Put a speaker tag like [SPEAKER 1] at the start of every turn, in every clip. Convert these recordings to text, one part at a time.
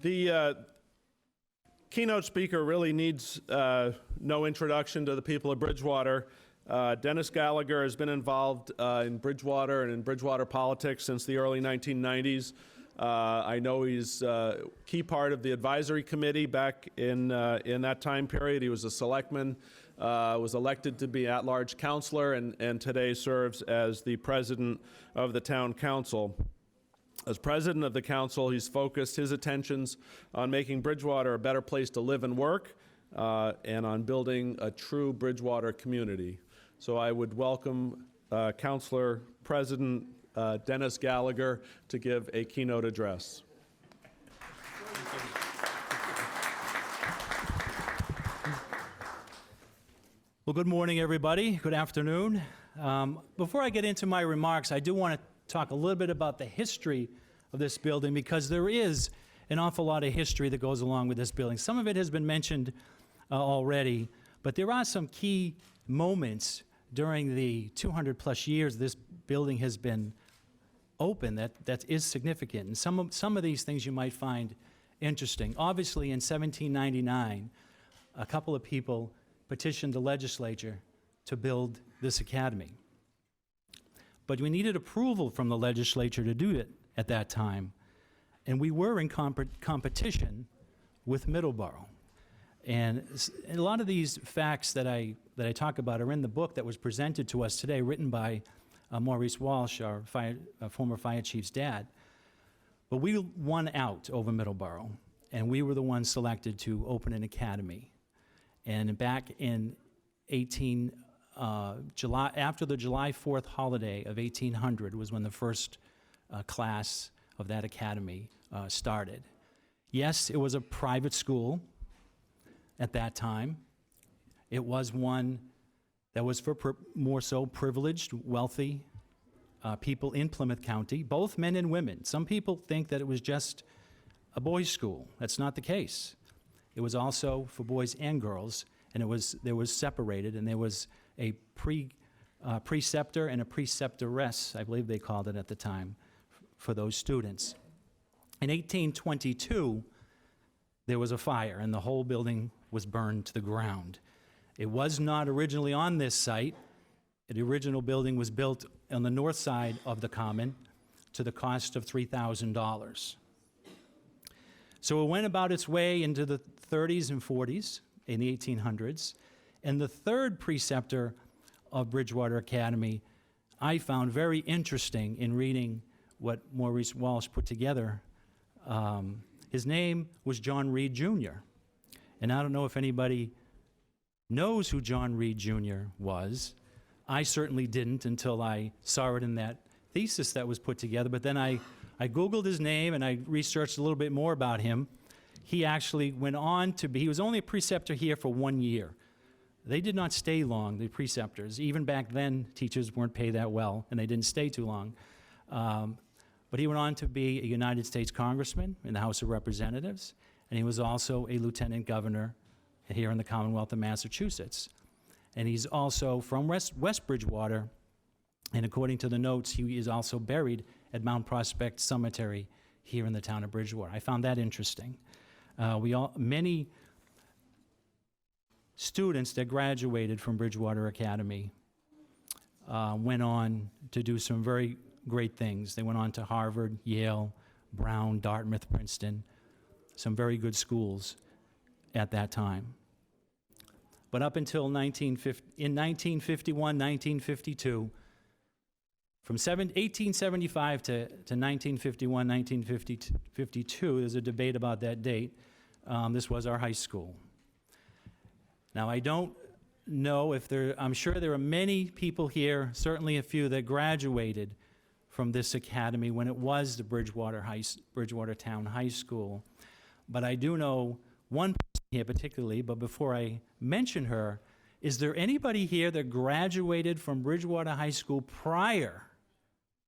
[SPEAKER 1] The keynote speaker really needs no introduction to the people of Bridgewater. Dennis Gallagher has been involved in Bridgewater and in Bridgewater politics since the early 1990s. I know he's a key part of the advisory committee back in that time period. He was a selectman, was elected to be at-large councilor, and today serves as the president of the town council. As president of the council, he's focused his attentions on making Bridgewater a better place to live and work, and on building a true Bridgewater community. So I would welcome Councilor President Dennis Gallagher to give a keynote address.
[SPEAKER 2] Well, good morning, everybody. Good afternoon. Before I get into my remarks, I do want to talk a little bit about the history of this building, because there is an awful lot of history that goes along with this building. Some of it has been mentioned already, but there are some key moments during the 200-plus years this building has been open that is significant. And some of these things you might find interesting. Obviously, in 1799, a couple of people petitioned the legislature to build this academy. But we needed approval from the legislature to do it at that time. And we were in competition with Middleborough. And a lot of these facts that I talk about are in the book that was presented to us today, written by Maurice Walsh, our former fire chief's dad. But we won out over Middleborough, and we were the ones selected to open an academy. And back in after the July 4th holiday of 1800 was when the first class of that academy started. Yes, it was a private school at that time. It was one that was for more so privileged, wealthy people in Plymouth County, both men and women. Some people think that it was just a boys' school. That's not the case. It was also for boys and girls, and there was separated, and there was a preceptor and a preceptoress, I believe they called it at the time, for those students. In 1822, there was a fire, and the whole building was burned to the ground. It was not originally on this site. The original building was built on the north side of the common to the cost of $3,000. So it went about its way into the 30s and 40s in the 1800s. And the third preceptor of Bridgewater Academy I found very interesting in reading what Maurice Walsh put together. His name was John Reed Jr. And I don't know if anybody knows who John Reed Jr. was. I certainly didn't until I saw it in that thesis that was put together. But then I Googled his name and I researched a little bit more about him. He actually went on to be, he was only a preceptor here for 1 year. They did not stay long, the preceptors. Even back then, teachers weren't paid that well, and they didn't stay too long. But he went on to be a United States congressman in the House of Representatives, and he was also a lieutenant governor here in the Commonwealth of Massachusetts. And he's also from West Bridgewater, and according to the notes, he is also buried at Mount Prospect Cemetery here in the town of Bridgewater. I found that interesting. Many students that graduated from Bridgewater Academy went on to do some very great things. They went on to Harvard, Yale, Brown, Dartmouth, Princeton, some very good schools at that time. But up until 1951, 1952, from 1875 to 1951, 1952, there's a debate about that date. This was our high school. Now, I don't know if I'm sure there are many people here, certainly a few, that graduated from this academy when it was the Bridgewater Town High School. But I do know one person here particularly, but before I mention her, is there anybody here that graduated from Bridgewater High School prior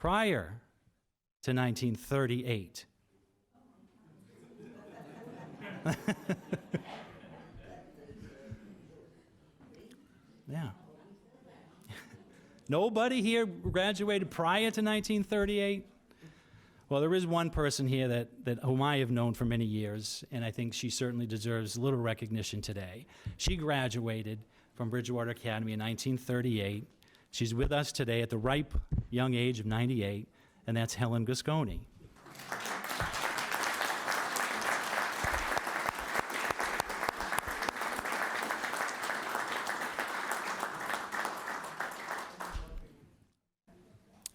[SPEAKER 2] to 1938? Yeah. Nobody here graduated prior to 1938? Well, there is one person here whom I have known for many years, and I think she certainly deserves a little recognition today. She graduated from Bridgewater Academy in 1938. She's with us today at the ripe young age of 98, and that's Helen Gasconi.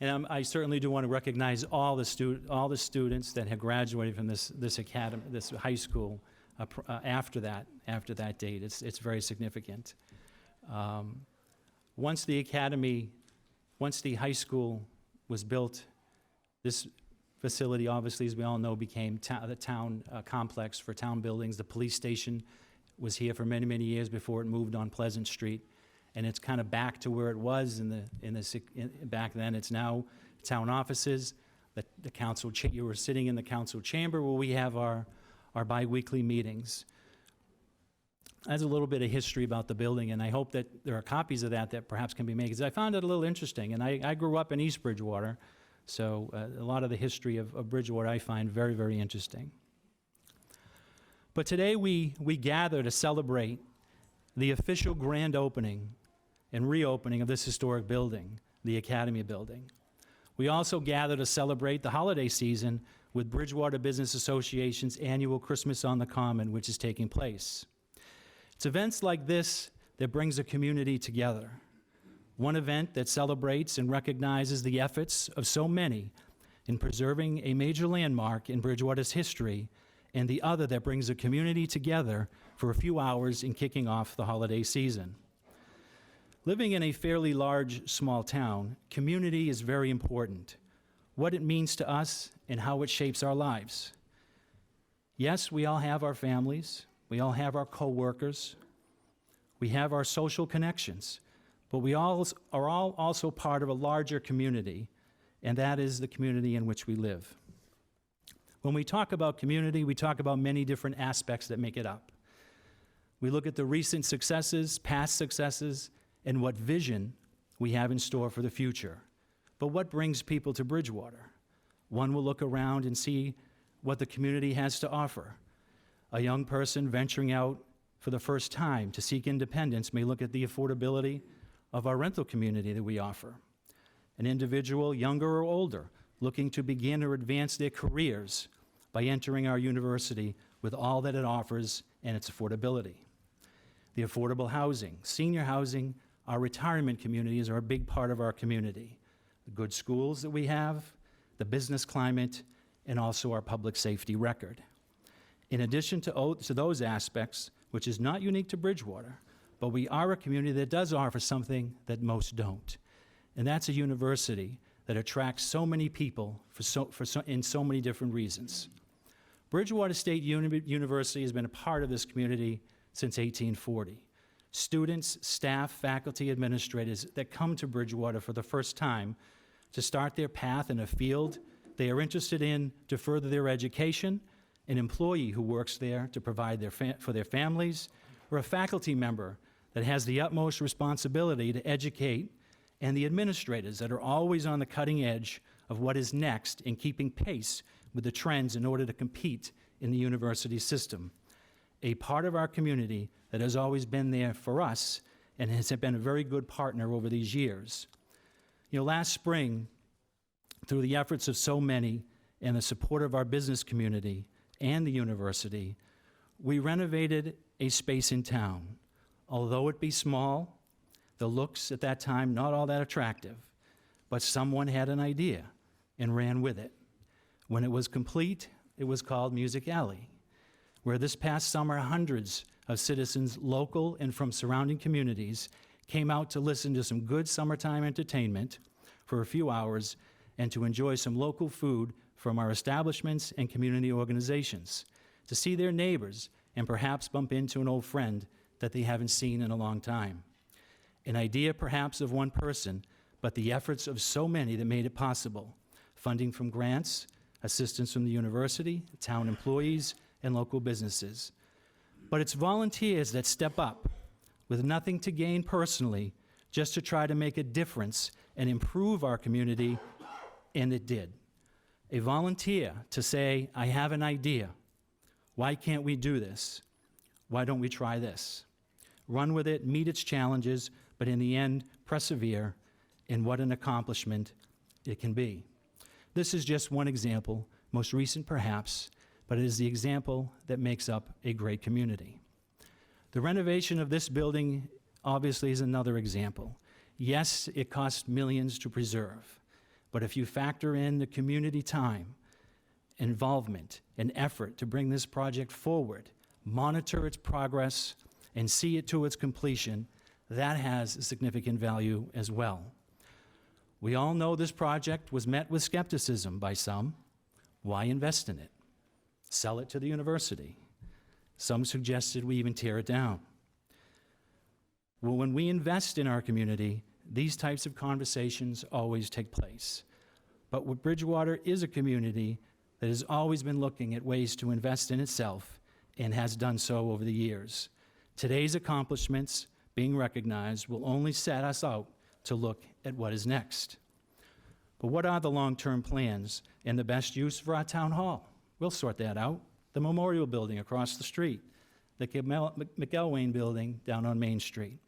[SPEAKER 2] And I certainly do want to recognize all the students that have graduated from this academy, this high school, after that date. It's very significant. Once the high school was built, this facility, obviously, as we all know, became the town complex for town buildings. The police station was here for many, many years before it moved on Pleasant Street. And it's kind of back to where it was back then. It's now town offices. The council, you were sitting in the council chamber where we have our bi-weekly meetings. That's a little bit of history about the building, and I hope that there are copies of that perhaps can be made, because I found it a little interesting. And I grew up in East Bridgewater, so a lot of the history of Bridgewater I find very, very interesting. But today we gather to celebrate the official grand opening and reopening of this historic building, the Academy building. We also gather to celebrate the holiday season with Bridgewater Business Association's annual Christmas on the Common, which is taking place. It's events like this that brings a community together. One event that celebrates and recognizes the efforts of so many in preserving a major landmark in Bridgewater's history, and the other that brings a community together for a few hours in kicking off the holiday season. Living in a fairly large, small town, community is very important. What it means to us and how it shapes our lives. Yes, we all have our families, we all have our co-workers, we have our social connections, but we all are also part of a larger community, and that is the community in which we live. When we talk about community, we talk about many different aspects that make it up. We look at the recent successes, past successes, and what vision we have in store for the future. But what brings people to Bridgewater? One will look around and see what the community has to offer. A young person venturing out for the first time to seek independence may look at the affordability of our rental community that we offer. An individual, younger or older, looking to begin or advance their careers by entering our university with all that it offers and its affordability. The affordable housing, senior housing, our retirement communities are a big part of our community. The good schools that we have, the business climate, and also our public safety record. In addition to those aspects, which is not unique to Bridgewater, but we are a community that does offer something that most don't. And that's a university that attracts so many people in so many different reasons. Bridgewater State University has been a part of this community since 1840. Students, staff, faculty, administrators that come to Bridgewater for the first time to start their path in a field they are interested in to further their education, an employee who works there to provide for their families, or a faculty member that has the utmost responsibility to educate, and the administrators that are always on the cutting edge of what is next in keeping pace with the trends in order to compete in the university system. A part of our community that has always been there for us and has been a very good partner over these years. You know, last spring, through the efforts of so many and the support of our business community and the university, we renovated a space in town. Although it be small, the looks at that time not all that attractive, but someone had an idea and ran with it. When it was complete, it was called Music Alley, where this past summer hundreds of citizens, local and from surrounding communities, came out to listen to some good summertime entertainment for a few hours and to enjoy some local food from our establishments and community organizations, to see their neighbors and perhaps bump into an old friend that they haven't seen in a long time. An idea perhaps of one person, but the efforts of so many that made it possible. Funding from grants, assistance from the university, town employees, and local businesses. But it's volunteers that step up with nothing to gain personally, just to try to make a difference and improve our community, and it did. A volunteer to say, I have an idea. Why can't we do this? Why don't we try this? Run with it, meet its challenges, but in the end, persevere, and what an accomplishment it can be. This is just one example, most recent perhaps, but it is the example that makes up a great community. The renovation of this building obviously is another example. Yes, it cost millions to preserve, but if you factor in the community time, involvement, and effort to bring this project forward, monitor its progress, and see it to its completion, that has a significant value as well. We all know this project was met with skepticism by some. Why invest in it? Sell it to the university. Some suggested we even tear it down. Well, when we invest in our community, these types of conversations always take place. But what Bridgewater is a community that has always been looking at ways to invest in itself and has done so over the years. Today's accomplishments being recognized will only set us out to look at what is next. But what are the long-term plans and the best use for our town hall? We'll sort that out. The memorial building across the street, the McElwain building down on Main Street.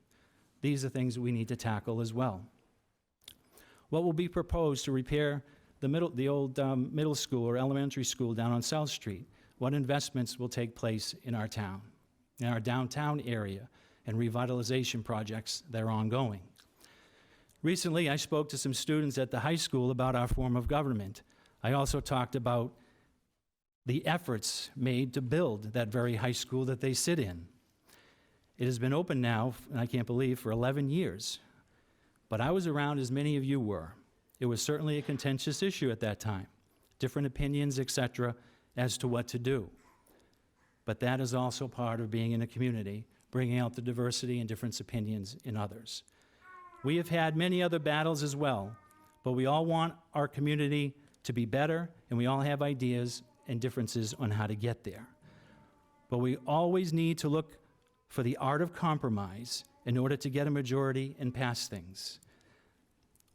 [SPEAKER 2] These are things we need to tackle as well. What will be proposed to repair the old middle school or elementary school down on South Street? What investments will take place in our town, in our downtown area, and revitalization projects that are ongoing? Recently, I spoke to some students at the high school about our form of government. I also talked about the efforts made to build that very high school that they sit in. It has been open now, I can't believe, for 11 years. But I was around as many of you were. It was certainly a contentious issue at that time. Different opinions, etc., as to what to do. But that is also part of being in a community, bringing out the diversity and different opinions in others. We have had many other battles as well, but we all want our community to be better, and we all have ideas and differences on how to get there. But we always need to look for the art of compromise in order to get a majority and pass things.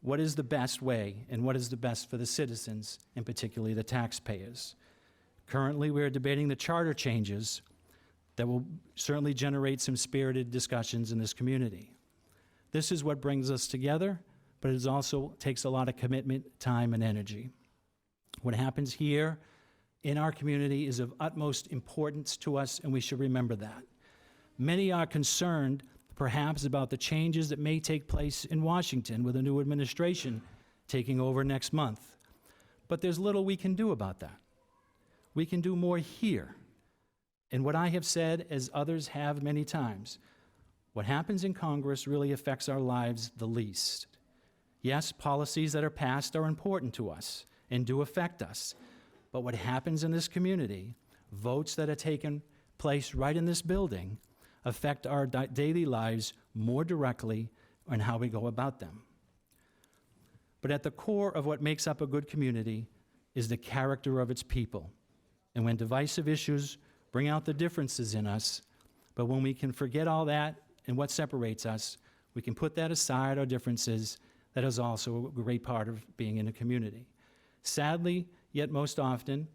[SPEAKER 2] What is the best way, and what is the best for the citizens, and particularly the taxpayers? Currently, we're debating the charter changes that will certainly generate some spirited discussions in this community. This is what brings us together, but it also takes a lot of commitment, time, and energy. What happens here in our community is of utmost importance to us, and we should remember that. Many are concerned, perhaps, about the changes that may take place in Washington with a new administration taking over next month. But there's little we can do about that. We can do more here. And what I have said, as others have many times, what happens in Congress really affects our lives the least. Yes, policies that are passed are important to us and do affect us. But what happens in this community, votes that are taken place right in this building, affect our daily lives more directly on how we go about them. But at the core of what makes up a good community is the character of its people. And when divisive issues bring out the differences in us, but when we can forget all that and what separates us, we can put that aside, our differences. That is also a great part of being in a community. Sadly, yet most often,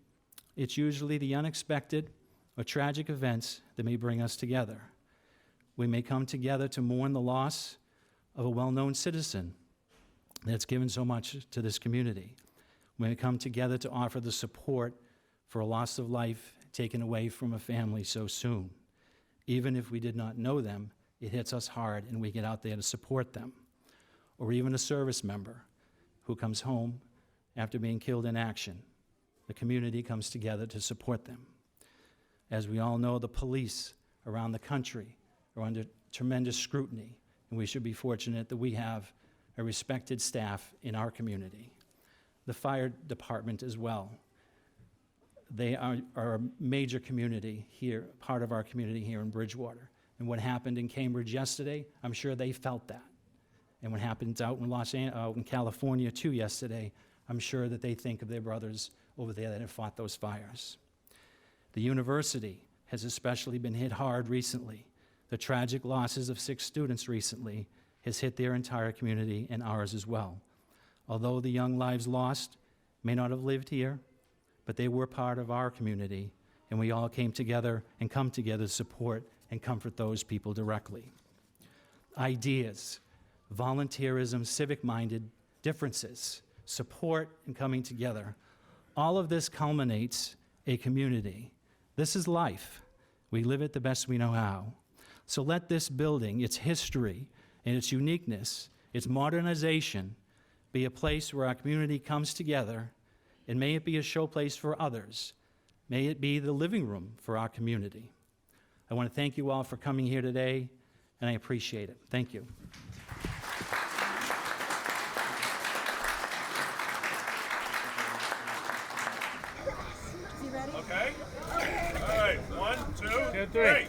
[SPEAKER 2] it's usually the unexpected or tragic events that may bring us together. We may come together to mourn the loss of a well-known citizen that's given so much to this community. We may come together to offer the support for a loss of life taken away from a family so soon. Even if we did not know them, it hits us hard and we get out there to support them. Or even a service member who comes home after being killed in action. The community comes together to support them. As we all know, the police around the country are under tremendous scrutiny, and we should be fortunate that we have a respected staff in our community. The fire department as well. They are a major community here, part of our community here in Bridgewater. And what happened in Cambridge yesterday, I'm sure they felt that. And what happened out in California too yesterday, I'm sure that they think of their brothers over there that have fought those fires. The university has especially been hit hard recently. The tragic losses of 6 students recently has hit their entire community and ours as well. Although the young lives lost may not have lived here, but they were part of our community, and we all came together and come together to support and comfort those people directly. Ideas, volunteerism, civic-minded differences, support, and coming together. All of this culminates a community. This is life. We live it the best we know how. So let this building, its history, and its uniqueness, its modernization, be a place where our community comes together, and may it be a showplace for others. May it be the living room for our community. I want to thank you all for coming here today, and I appreciate it. Thank you.
[SPEAKER 3] Okay? All right, 1, 2, 3.